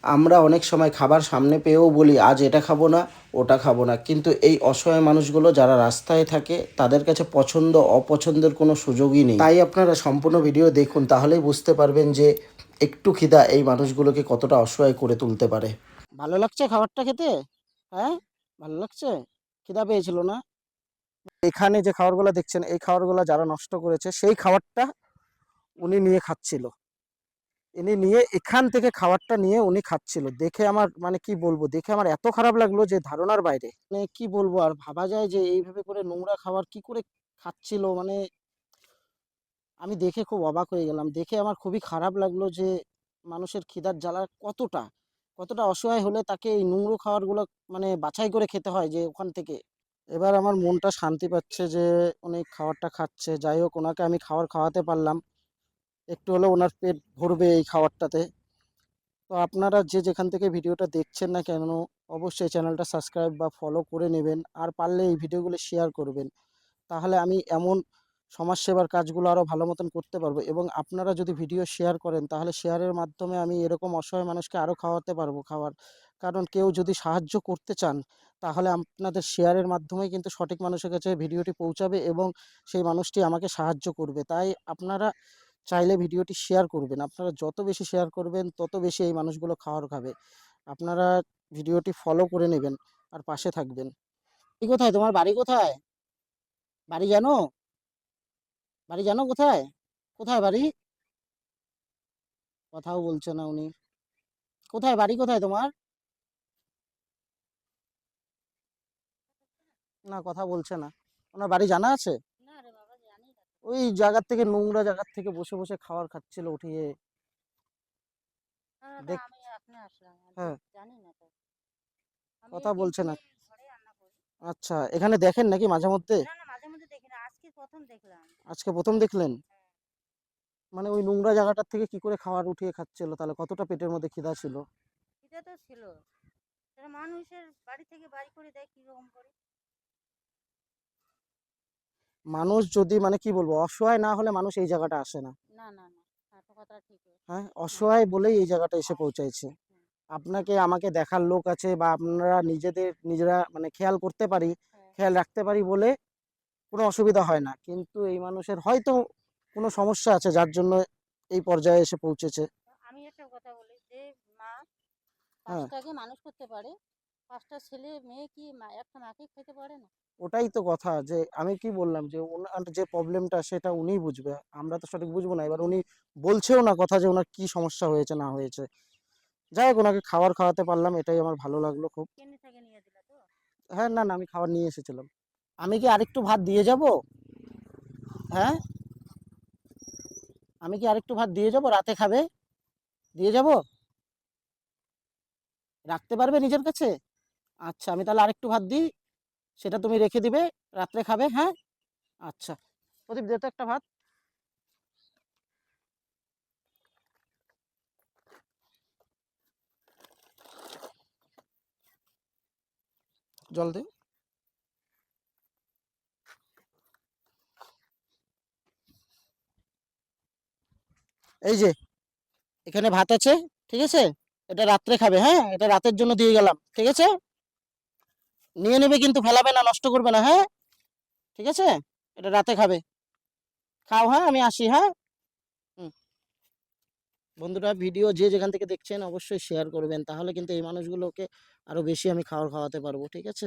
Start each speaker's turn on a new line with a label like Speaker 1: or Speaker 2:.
Speaker 1: আমরা অনেক সময় খাবার সামনে পেয়েও বলি আজ এটা খাবো না, ওটা খাবো না, কিন্তু এই অসহায় মানুষগুলো যারা রাস্তায় থাকে তাদের কাছে পছন্দ অপছন্দের কোনো সুযোগই নেই। তাই আপনারা সম্পূর্ণ ভিডিও দেখুন, তাহলেই বুঝতে পারবেন যে একটু খিদা এই মানুষগুলোকে কতটা অসহায় করে তুলতে পারে। ভালো লাগছে খাবারটা খেতে? হ্যাঁ, ভালো লাগছে? খিদা পেয়েছিল না? এখানে যে খাবারগুলো দেখছেন এই খাবারগুলো যারা নষ্ট করেছে সেই খাবারটা উনি নিয়ে খাচ্ছিল। ইনি নিয়ে এখান থেকে খাবারটা নিয়ে উনি খাচ্ছিল। দেখে আমার মানে কি বলবো, দেখে আমার এত খারাপ লাগলো যে ধারণার বাইরে। মানে কি বলবো, আর ভাবা যায় যে এইভাবে করে নোংরা খাবার কি করে খাচ্ছিল। মানে আমি দেখে খুব অবাক হয়ে গেলাম। দেখে আমার খুবই খারাপ লাগলো যে মানুষের খিদার জ্বালা কতটা কতটা অসহায় হলে তাকে এই নোংরা খাবারগুলো মানে বাছাই করে খেতে হয় যে ওখান থেকে। এবার আমার মনটা শান্তি পাচ্ছে যে উনি খাবারটা খাচ্ছে। যাই হোক, ওনাকে আমি খাবার খাওয়াতে পারলাম, একটু হলেও ওনার পেট ভরবে এই খাবারটাতে। তো আপনারা যে যেখান থেকে ভিডিওটা দেখছেন না কেন, অবশ্যই চ্যানেলটা সাবস্ক্রাইব বা ফলো করে নেবেন, আর পারলে এই ভিডিওগুলো শেয়ার করবেন। তাহলে আমি এমন সমাজসেবার কাজগুলো আরও ভালো মতন করতে পারবো, এবং আপনারা যদি ভিডিও শেয়ার করেন তাহলে শেয়ারের মাধ্যমে আমি এরকম অসহায় মানুষকে আরও খাওয়াতে পারবো খাবার। কারণ কেউ যদি সাহায্য করতে চান তাহলে আপনাদের শেয়ারের মাধ্যমেই কিন্তু সঠিক মানুষের কাছে ভিডিওটি পৌঁছাবে এবং সেই মানুষটি আমাকে সাহায্য করবে। তাই আপনারা চাইলে ভিডিওটি শেয়ার করবেন। আপনারা যত বেশি শেয়ার করবেন তত বেশি এই মানুষগুলো খাবার খাবে। আপনারা ভিডিওটি ফলো করে নেবেন আর পাশে থাকবেন। বাড়ি কোথায় তোমার? বাড়ি কোথায়? বাড়ি জানো? বাড়ি জানো কোথায়? কোথায় বাড়ি? কথাও বলছে না উনি। কোথায় বাড়ি, কোথায় তোমার? না, কথা বলছে না। ওনার বাড়ি জানা আছে? ওই জায়গার থেকে, নোংরা জায়গার থেকে বসে বসে খাবার খাচ্ছিল উঠিয়ে। দেখ, হ্যাঁ, কথা বলছে না। আচ্ছা, এখানে দেখেন নাকি মাঝে মধ্যে? আজকে প্রথম দেখলেন? মানে ওই নোংরা জায়গাটার থেকে কি করে খাবার উঠিয়ে খাচ্ছিল, তাহলে কতটা পেটের মধ্যে খিদা ছিল। মানুষ যদি মানে কি বলবো, অসহায় না হলে মানুষ এই জায়গাটা আসে না। হ্যাঁ, অসহায় বলেই এই জায়গাটা এসে পৌঁছাইছে। আপনাকে আমাকে দেখার লোক আছে বা আপনারা নিজেরা মানে খেয়াল করতে পারি, খেয়াল রাখতে পারি বলে কোনো অসুবিধা হয় না, কিন্তু এই মানুষের হয়তো কোনো সমস্যা আছে যার জন্য এই পর্যায়ে এসে পৌঁছেছে। হ্যাঁ, ওটাই তো কথা, যে আমি কি বললাম যে ওনার যে প্রবলেমটা সেটা উনিই বুঝবে, আমরা তো সঠিক বুঝবো না। এবার উনি বলছেও না কথা যে ওনার কি সমস্যা হয়েছে না হয়েছে। যাই হোক, ওনাকে খাবার খাওয়াতে পারলাম, এটাই আমার ভালো লাগলো খুব। হ্যাঁ, না না, আমি খাবার নিয়ে এসেছিলাম। আমি কি আরেকটু ভাত দিয়ে যাব? হ্যাঁ, আমি কি আরেকটু ভাত দিয়ে যাব? রাতে খাবে? দিয়ে যাব? রাখতে পারবে নিজের কাছে? আচ্ছা, আমি তাহলে আরেকটু ভাত দিই, সেটা তুমি রেখে দিবে, রাত্রে খাবে, হ্যাঁ? আচ্ছা, প্রদীপ দে তো একটা ভাত। জল দে। এই যে, এখানে ভাত আছে, ঠিক আছে? এটা রাত্রে খাবে, হ্যাঁ? এটা রাতের জন্য দিয়ে গেলাম, ঠিক আছে? নিয়ে নেবে কিন্তু ফেলাবে না, নষ্ট করবে না, হ্যাঁ? ঠিক আছে? এটা রাতে খাবে। খাও, হ্যাঁ, আমি আসি, হ্যাঁ? হুম। বন্ধুরা, ভিডিও যে যেখান থেকে দেখছেন অবশ্যই শেয়ার করবেন, তাহলে কিন্তু এই মানুষগুলোকে আরো বেশি আমি খাওয়াতে পারবো, ঠিক আছে?